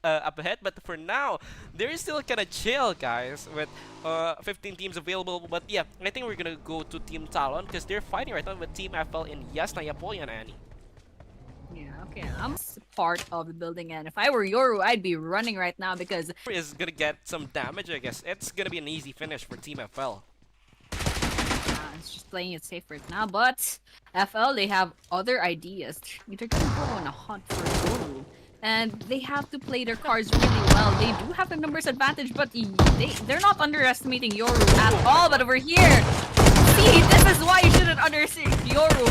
up ahead. But for now, they're still kind of chill, guys, with 15 teams available. But yeah, I think we're gonna go to Team Talon because they're fighting right now with Team FL in Yasna Yapoyan, Annie. Yeah, okay. I'm part of the building, and if I were Yoru, I'd be running right now because Is gonna get some damage, I guess. It's gonna be an easy finish for Team FL. it's just playing it safe right now. But FL, they have other ideas. They're gonna go on a hunt for Yoru. And they have to play their cards really well. They do have a numbers advantage, but they're not underestimating Yoru at all. But over here, see, this is why you shouldn't underestimate Yoru.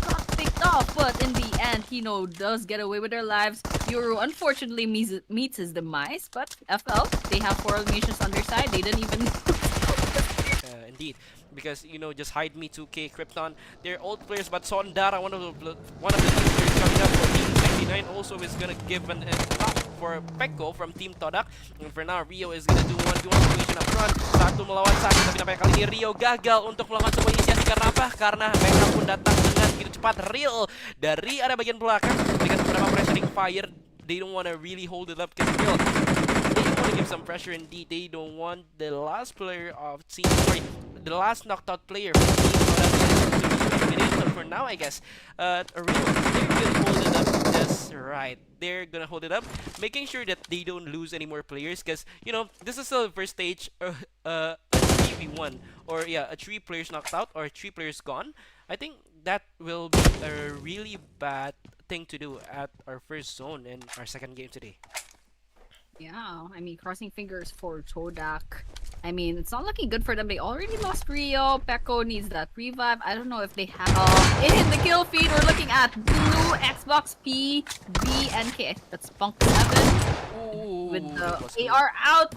Got picked off, but in the end, Hino does get away with their lives. Yoru unfortunately meets his demise, but FL, they have 4 eliminations on their side. They didn't even... Indeed, because just hide me 2K Krypton. They're old players, but Sondara, one of the teams players coming up for Team 69, also is gonna give an top for Pekko from Team Todak. And for now, Rio is gonna do 1v1 situation up front. Satu melawan satu, tapi nampaknya kali ini Rio gagal untuk melakukan sebuah inisiasi. Karena apa? Karena backup pun datang dengan begitu cepat. Real dari area bagian belakang dengan beberapa pressuring fire. They don't want to really hold it up because Real, they want to give some pressure indeed. They don't want the last player of team, the last knocked out player from team to be eliminated. But for now, I guess, Real, they're gonna hold it up just right. They're gonna hold it up, making sure that they don't lose any more players. Because this is still the first stage, a 3v1, or yeah, a 3 players knocked out or 3 players gone. I think that will be a really bad thing to do at our first zone in our second game today. Yeah, I mean, crossing fingers for Todak. I mean, it's not looking good for them. They already lost Rio. Pekko needs that revive. I don't know if they have... in the kill feed, we're looking at Blue, Xbox, P, B, and K. That's Punk 7. With the AR out.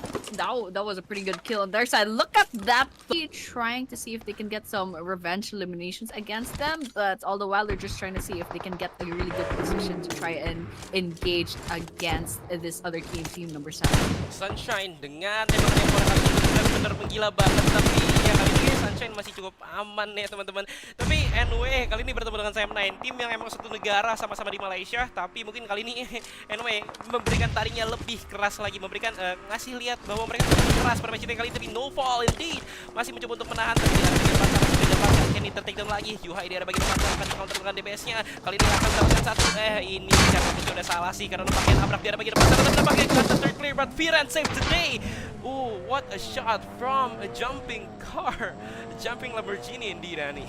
That was a pretty good kill on their side. Look at that. Trying to see if they can get some revenge eliminations against them. But all the while, they're just trying to see if they can get a really good position to try and engage against this other team number 7. Sunshine dengan tembakan yang benar-benar menggila banget, tapi ya kali ini Sunshine masih cukup aman ya teman-teman. Tapi anyway, kali ini bertemu dengan Sam9, tim yang emang satu negara sama-sama di Malaysia, tapi mungkin kali ini anyway memberikan taringnya lebih keras lagi, memberikan ngasih lihat bahwa mereka lebih keras pada match ini kali ini. Tapi no fall indeed, masih mencoba untuk menahan, tapi di bagian pasar masih didapatkan. Kenny tertake down lagi, Yuhai di area bagian pasar akan counter dengan DPS-nya. Kali ini akan mendapatkan satu, ini cara itu udah salah sih karena nampaknya nabrak di area bagian pasar, tapi nampaknya the third player, but Firan saved today. Oh, what a shot from a jumping car, jumping Lamborghini indeed, Annie.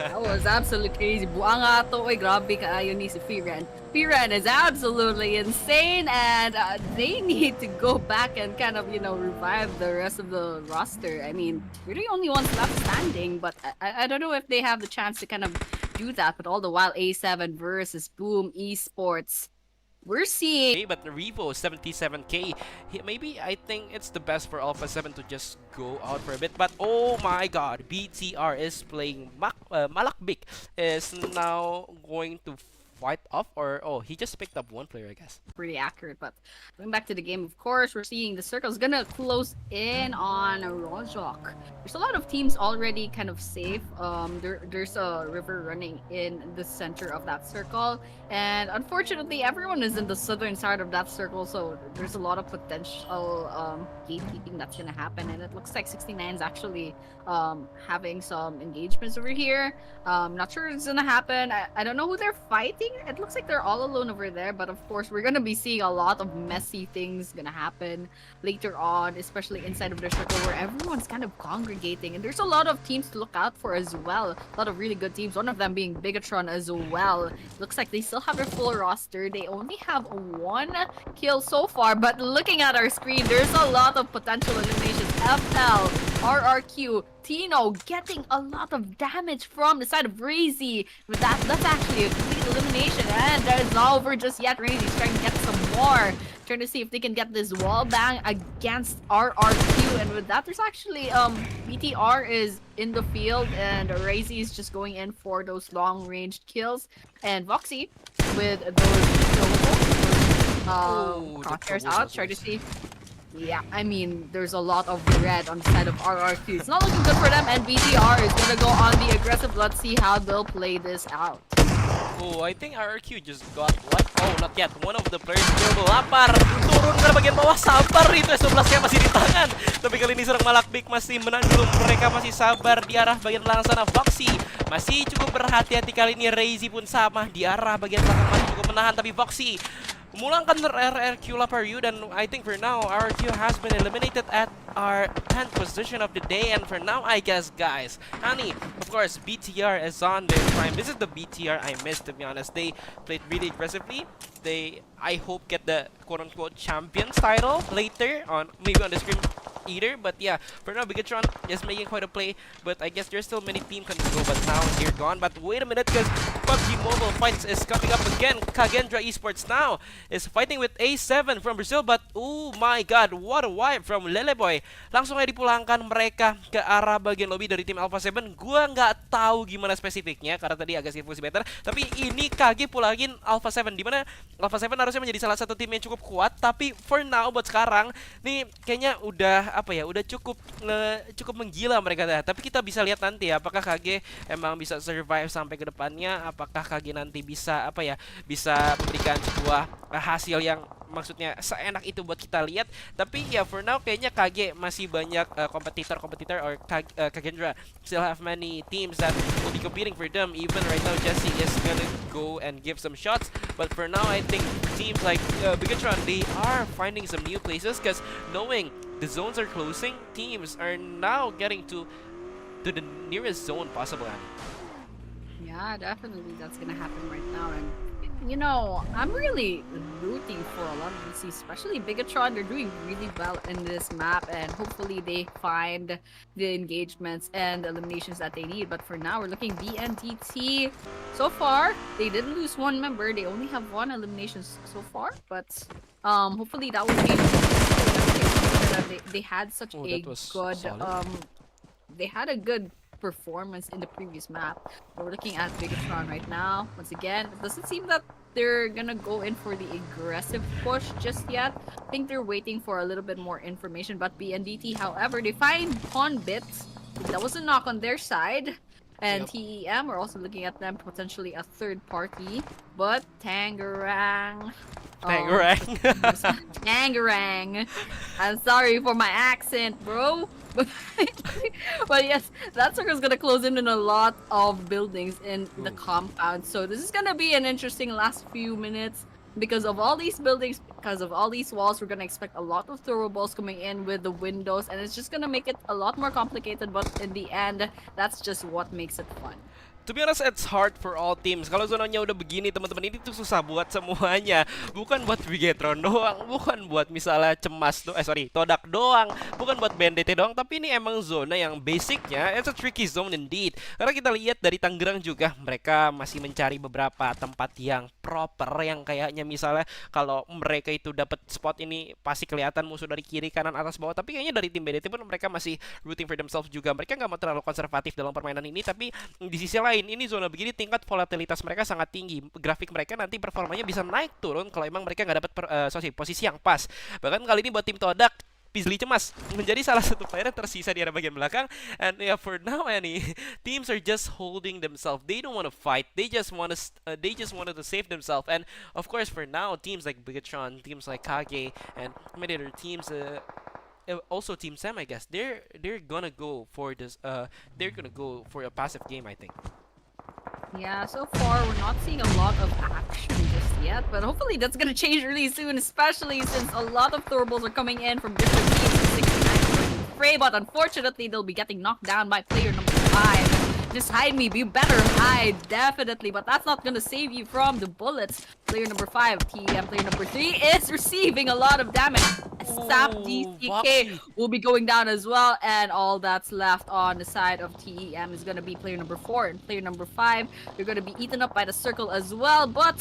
That was absolutely crazy. Buanga to, oy, grabe kaayo ni si Firan. Firan is absolutely insane, and they need to go back and kind of, revive the rest of the roster. I mean, we're the only ones left standing, but I don't know if they have the chance to kind of do that. But all the while, A7 versus Boom Esports. We're seeing... But Revo 77k, maybe I think it's the best for Alpha 7 to just go out for a bit. But oh my god, BTR is playing Malakbik is now going to fight off, or he just picked up 1 player, I guess. Pretty accurate, but going back to the game, of course, we're seeing the circle's gonna close in on Rozhok. There's a lot of teams already kind of safe. There's a river running in the center of that circle, and unfortunately, everyone is in the southern side of that circle, so there's a lot of potential gatekeeping that's gonna happen, and it looks like 69 is actually having some engagements over here. Not sure it's gonna happen. I don't know who they're fighting. It looks like they're all alone over there, but of course we're gonna be seeing a lot of messy things gonna happen later on, especially inside of the circle where everyone's kind of congregating, and there's a lot of teams to look out for as well. A lot of really good teams, one of them being Bigatron as well. Looks like they still have their full roster. They only have 1 kill so far, but looking at our screen, there's a lot of potential eliminations. FL, RRQ, Tino getting a lot of damage from the side of Razy. That's actually a complete elimination, and that is not over just yet. Razy's trying to get some more, trying to see if they can get this wall bang against RRQ, and with that, there's actually BTR is in the field, and Razy is just going in for those long-range kills, and Voxy with those crosshairs out, try to see. Yeah, I mean, there's a lot of red on the side of RRQ. It's not looking good for them, and BTR is gonna go on the aggressive. Let's see how they'll play this out. Oh, I think RRQ just got what? Oh, not yet. One of the players still lapar. Turun ke bagian bawah, sabar itu S11-nya masih di tangan. Tapi kali ini serang Malakbik masih menang dulu. Mereka masih sabar di arah bagian belakang sana. Voxy masih cukup berhati-hati kali ini. Razy pun sama di arah bagian belakang masih cukup menahan. Tapi Voxy memulangkan RRQ Laparu, dan I think for now RRQ has been eliminated at our 10th position of the day. And for now, I guess, guys, Honey, of course, BTR is on their prime. This is the BTR I missed, to be honest. They played really aggressively. They, I hope, get the quote-unquote champions title later on, maybe on the Scrim either. But yeah, for now, Bigatron is making quite a play, but I guess there's still many teams can go, but now they're gone. But wait a minute, because PUBG Mobile Fights is coming up again. Kagendra Esports now is fighting with A7 from Brazil, but oh my god, what a wipe from Leleboy. Langsung aja dipulangkan mereka ke arah bagian lobby dari tim Alpha 7. Gua nggak tahu gimana spesifiknya karena tadi agak skillful better, tapi ini KG pulangin Alpha 7, dimana Alpha 7 harusnya menjadi salah satu tim yang cukup kuat, tapi for now buat sekarang nih kayaknya udah apa ya, udah cukup menggila mereka dah. Tapi kita bisa lihat nanti ya, apakah KG emang bisa survive sampai ke depannya, apakah KG nanti bisa apa ya, bisa memberikan sebuah hasil yang maksudnya seenak itu buat kita lihat. Tapi ya for now kayaknya KG masih banyak kompetitor or Kagendra still have many teams that will be competing for them. Even right now Jesse is gonna go and give some shots, but for now I think teams like Bigatron, they are finding some new places, because knowing the zones are closing, teams are now getting to the nearest zone possible. Yeah, definitely that's gonna happen right now. And you know, I'm really rooting for a lot of VC, especially Bigatron. They're doing really well in this map, and hopefully they find the engagements and the eliminations that they need. But for now, we're looking BNDT. So far, they didn't lose one member. They only have one elimination so far, but hopefully that will change. They had such a good they had a good performance in the previous map. We're looking at Bigatron right now. Once again, it doesn't seem that they're gonna go in for the aggressive push just yet. I think they're waiting for a little bit more information. But BNDT, however, they find pawn bits. That was a knock on their side. And TEM, we're also looking at them potentially a third party. But Tangerang. Tangerang. I'm sorry for my accent, bro. But yes, that circle's gonna close in a lot of buildings in the compound. So this is gonna be an interesting last few minutes. Because of all these buildings, because of all these walls, we're gonna expect a lot of throw balls coming in with the windows, and it's just gonna make it a lot more complicated. But in the end, that's just what makes it fun. To be honest, it's hard for all teams. Kalau zonanya udah begini, teman-teman, ini tuh susah buat semuanya. Bukan buat Bigatron doang, bukan buat misalnya Cemas Todak doang, bukan buat BNDT doang, tapi ini emang zona yang basicnya it's a tricky zone indeed. Karena kita lihat dari Tangerang juga, mereka masih mencari beberapa tempat yang proper, yang kayaknya misalnya kalau mereka itu dapat spot ini pasti kelihatan musuh dari kiri, kanan, atas, bawah. Tapi kayaknya dari tim BNDT pun mereka masih rooting for themselves juga. Mereka nggak mau terlalu konservatif dalam permainan ini, tapi di sisi lain ini zona begini tingkat volatilitas mereka sangat tinggi. Grafik mereka nanti performanya bisa naik turun kalau emang mereka nggak dapat posisi yang pas. Bahkan kali ini buat tim Todak, Pmsl Cemas menjadi salah satu player yang tersisa di area bagian belakang. And yeah, for now, teams are just holding themselves. They don't want to fight. They just wanted to save themselves. And of course, for now, teams like Bigatron, teams like Kage, and many other teams. Also Team Sam, I guess they're gonna go for this. They're gonna go for a passive game, I think. Yeah, so far we're not seeing a lot of action just yet, but hopefully that's gonna change really soon, especially since a lot of throwables are coming in from different teams. 69 Frey, but unfortunately they'll be getting knocked down by player number 5. Just hide me, be better hide, definitely, but that's not gonna save you from the bullets. Player number 5, TEM, player number 3 is receiving a lot of damage. Sap DCK will be going down as well, and all that's left on the side of TEM is gonna be player number 4 and player number 5. They're gonna be eaten up by the circle as well, but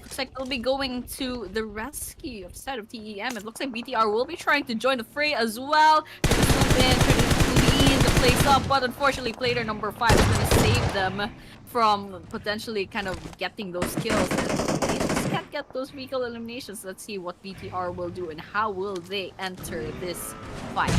looks like they'll be going to the rescue of the side of TEM. It looks like BTR will be trying to join the fray as well. Trying to clean the place up, but unfortunately player number 5 is gonna save them from potentially kind of getting those kills. And they just can't get those vehicle eliminations. Let's see what BTR will do and how will they enter this fight.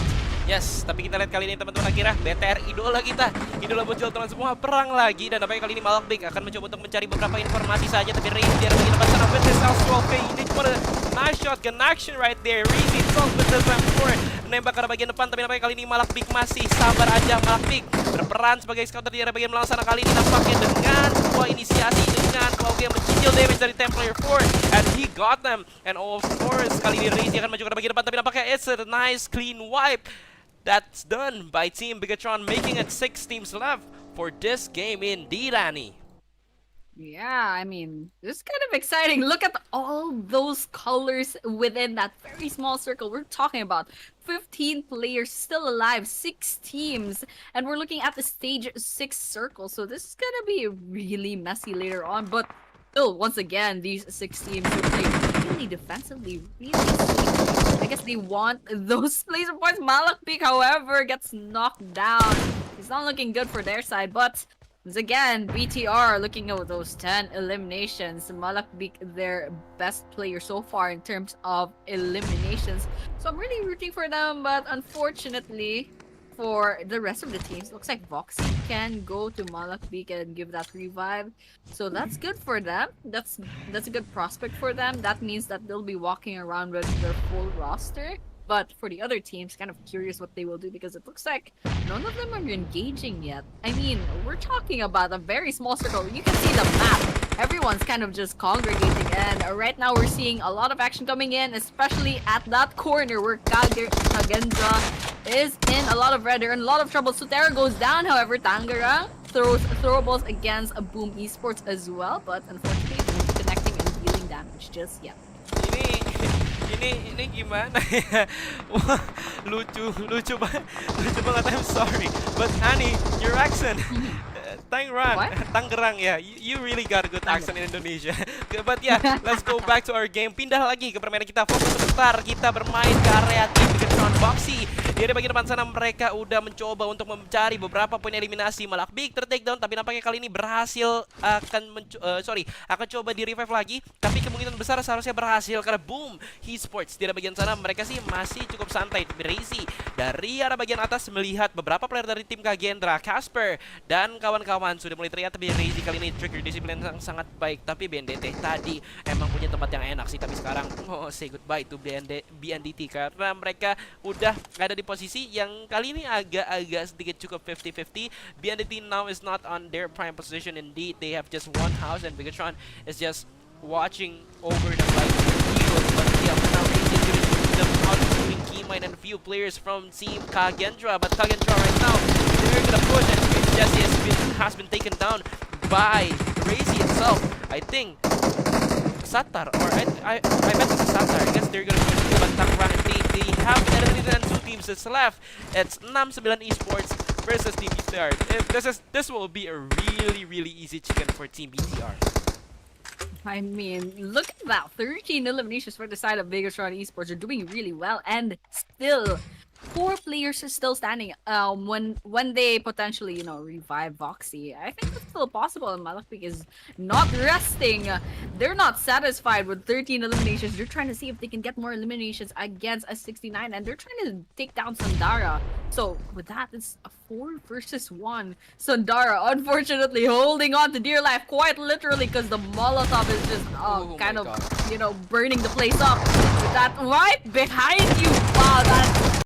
Yes, tapi kita lihat kali ini teman-teman akhirnya BTR idola kita, idola bocil teman semua perang lagi dan nampaknya kali ini Malakbik akan mencoba untuk mencari beberapa informasi saja tapi Rain Biar lagi dapat sana Witness L12 ini cuma nice shotgun action right there. Rain itself with the M4 menembak ke arah bagian depan tapi nampaknya kali ini Malakbik masih sabar aja. Malakbik berperan sebagai scouter di arah bagian belakang sana kali ini nampaknya dengan sebuah inisiasi dengan Claudia mencicil damage dari Templayer 4 and he got them and of course kali ini Rain akan maju ke arah bagian depan tapi nampaknya it's a nice clean wipe. That's done by Team Bigatron, making it 6 teams left for this game indeed, Annie. Yeah, I mean, this is kind of exciting. Look at all those colors within that very small circle. We're talking about 15 players still alive, 6 teams, and we're looking at the stage 6 circle. So this is gonna be really messy later on, but still, once again, these 6 teams are playing really defensively, really safe. I guess they want those laser points. Malakbik, however, gets knocked down. It's not looking good for their side, but once again, BTR looking at those 10 eliminations. Malakbik, their best player so far in terms of eliminations. So I'm really rooting for them, but unfortunately, for the rest of the teams, looks like Voxy can go to Malakbik and give that revive. So that's good for them. That's a good prospect for them. That means that they'll be walking around with their full roster. But for the other teams, kind of curious what they will do because it looks like none of them are engaging yet. I mean, we're talking about a very small circle. You can see the map. Everyone's kind of just congregating, and right now we're seeing a lot of action coming in, especially at that corner where Kagendra is in a lot of red. They're in a lot of trouble. Sutera goes down, however, Tangerang throws throwables against a Boom Esports as well, but unfortunately, it's connecting and dealing damage just yet. Ini gimana ya? Wah, lucu banget. I'm sorry, but Annie, your accent. Tangerang, yeah. You really got a good accent in Indonesia. But yeah, let's go back to our game. Pindah lagi ke permainan kita. Fokus sebentar. Kita bermain ke area tim Bigatron Boxy. Di bagian depan sana mereka udah mencoba untuk mencari beberapa poin eliminasi. Malakbik ter-takedown, tapi nampaknya kali ini berhasil akan coba di revive lagi. Tapi kemungkinan besar seharusnya berhasil karena boom, Esports di bagian sana mereka sih masih cukup santai. Razy dari arah bagian atas melihat beberapa player dari tim Kagendra, Casper dan kawan-kawan sudah mulai terlihat, tapi Razy kali ini trigger disiplin yang sangat baik. Tapi BNDT tadi emang punya tempat yang enak sih, tapi sekarang say goodbye to BNDT karena mereka udah ada di posisi yang kali ini agak sedikit cukup 50-50. BNDT now is not on their prime position indeed. They have just one house and Bigatron is just watching over the field. But yeah, for now Razy is going to shoot them out, including Keymine and a few players from Team Kagendra. But Kagendra right now, they're gonna push, and Jesse has been taken down by Razy itself. I think Satar, or I bet it's Satar. I guess they're gonna push to Tangerang indeed. They have eliminated 2 teams that's left. It's 9 Esports versus Team BTR. This will be a really easy chicken for Team BTR. I mean, look at that. 13 eliminations for the side of Bigatron Esports. Are doing really well, and still 4 players are still standing. When they potentially, revive Voxy, I think that's still possible. And Malakbik is not resting. They're not satisfied with 13 eliminations. They're trying to see if they can get more eliminations against a 69, and they're trying to take down Sandara. So with that, it's a 4 versus 1. Sandara, unfortunately, holding on to dear life, quite literally, because the Molotov is just kind of, burning the place up. With that right behind you, wow, that